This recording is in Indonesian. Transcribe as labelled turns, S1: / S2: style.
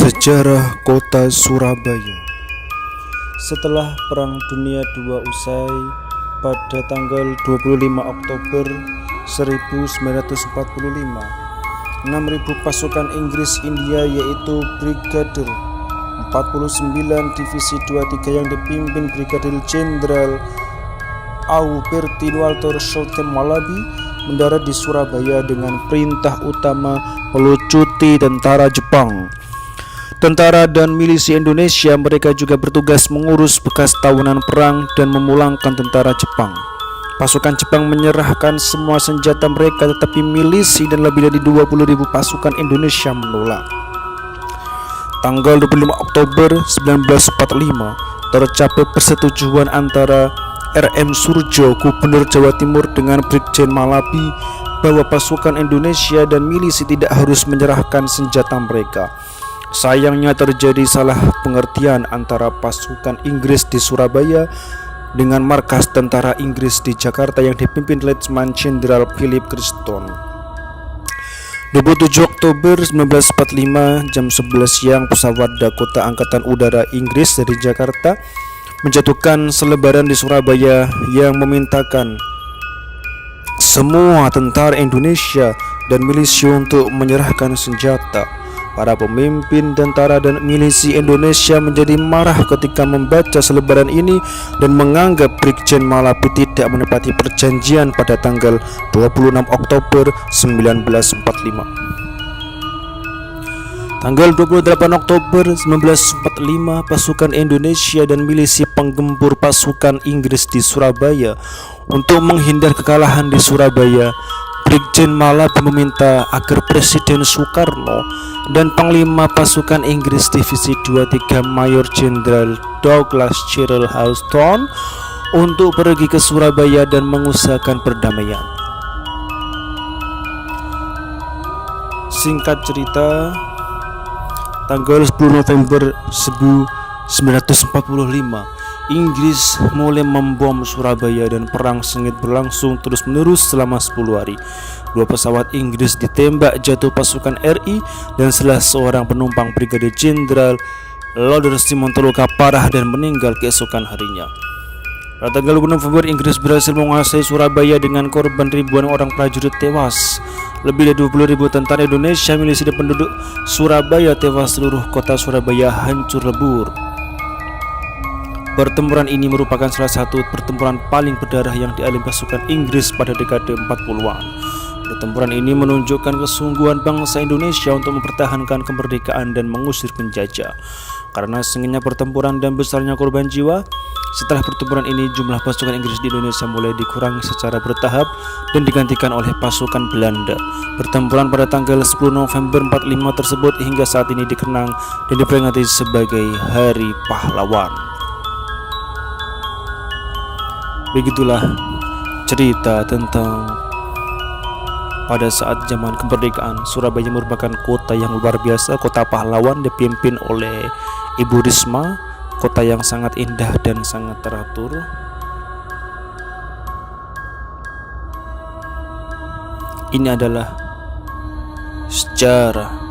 S1: Sejarah Kota Surabaya. Setelah Perang Dunia II usai pada tanggal 25 Oktober 1945, 6.000 pasukan Inggris India yaitu Brigadir 49 Divisi 23 yang dipimpin Brigadir Jenderal Aubertin Walter Sultan Malabi mendarat di Surabaya dengan perintah utama melucuti tentara Jepang. Tentara dan milisi Indonesia mereka juga bertugas mengurus bekas tawanan perang dan memulangkan tentara Jepang. Pasukan Jepang menyerahkan semua senjata mereka, tetapi milisi dan lebih dari 20.000 pasukan Indonesia menolak. Tanggal 25 Oktober 1945 tercapai persetujuan antara R.M. Surjo, Gubernur Jawa Timur, dengan Brigjen Malabi bahwa pasukan Indonesia dan milisi tidak harus menyerahkan senjata mereka. Sayangnya terjadi salah pengertian antara pasukan Inggris di Surabaya dengan markas tentara Inggris di Jakarta yang dipimpin Letnan Jenderal Philip Creston. 27 Oktober 1945 jam 11 siang pesawat Dakota Angkatan Udara Inggris dari Jakarta menjatuhkan selebaran di Surabaya yang memintakan semua tentara Indonesia dan milisi untuk menyerahkan senjata. Para pemimpin tentara dan milisi Indonesia menjadi marah ketika membaca selebaran ini dan menganggap Brigjen Malabi tidak menepati perjanjian pada tanggal 26 Oktober 1945. Tanggal 28 Oktober 1945, pasukan Indonesia dan milisi penggempur pasukan Inggris di Surabaya. Untuk menghindar kekalahan di Surabaya, Brigjen Malabi meminta agar Presiden Soekarno dan Panglima pasukan Inggris Divisi 23 Mayor Jenderal Douglas Cyril Houston untuk pergi ke Surabaya dan mengusahakan perdamaian. Singkat cerita, tanggal 10 November 1945 Inggris mulai membom Surabaya dan perang sengit berlangsung terus-menerus selama 10 hari. 2 pesawat Inggris ditembak jatuh pasukan RI dan salah seorang penumpang Brigadir Jenderal Lauder Simon terluka parah dan meninggal keesokan harinya. Pada tanggal 2 November Inggris berhasil menguasai Surabaya dengan korban ribuan orang prajurit tewas. Lebih dari 20.000 tentara Indonesia, milisi dan penduduk Surabaya tewas, seluruh kota Surabaya hancur lebur. Pertempuran ini merupakan salah satu pertempuran paling berdarah yang dialami pasukan Inggris pada dekade 40-an. Pertempuran ini menunjukkan kesungguhan bangsa Indonesia untuk mempertahankan kemerdekaan dan mengusir penjajah. Karena sengitnya pertempuran dan besarnya korban jiwa, setelah pertempuran ini jumlah pasukan Inggris di Indonesia mulai dikurangi secara bertahap dan digantikan oleh pasukan Belanda. Pertempuran pada tanggal 10 November 45 tersebut hingga saat ini dikenang dan diperingati sebagai Hari Pahlawan. Begitulah cerita tentang pada saat zaman kemerdekaan. Surabaya merupakan kota yang luar biasa, kota pahlawan dipimpin oleh Ibu Risma, kota yang sangat indah dan sangat teratur. Ini adalah sejarah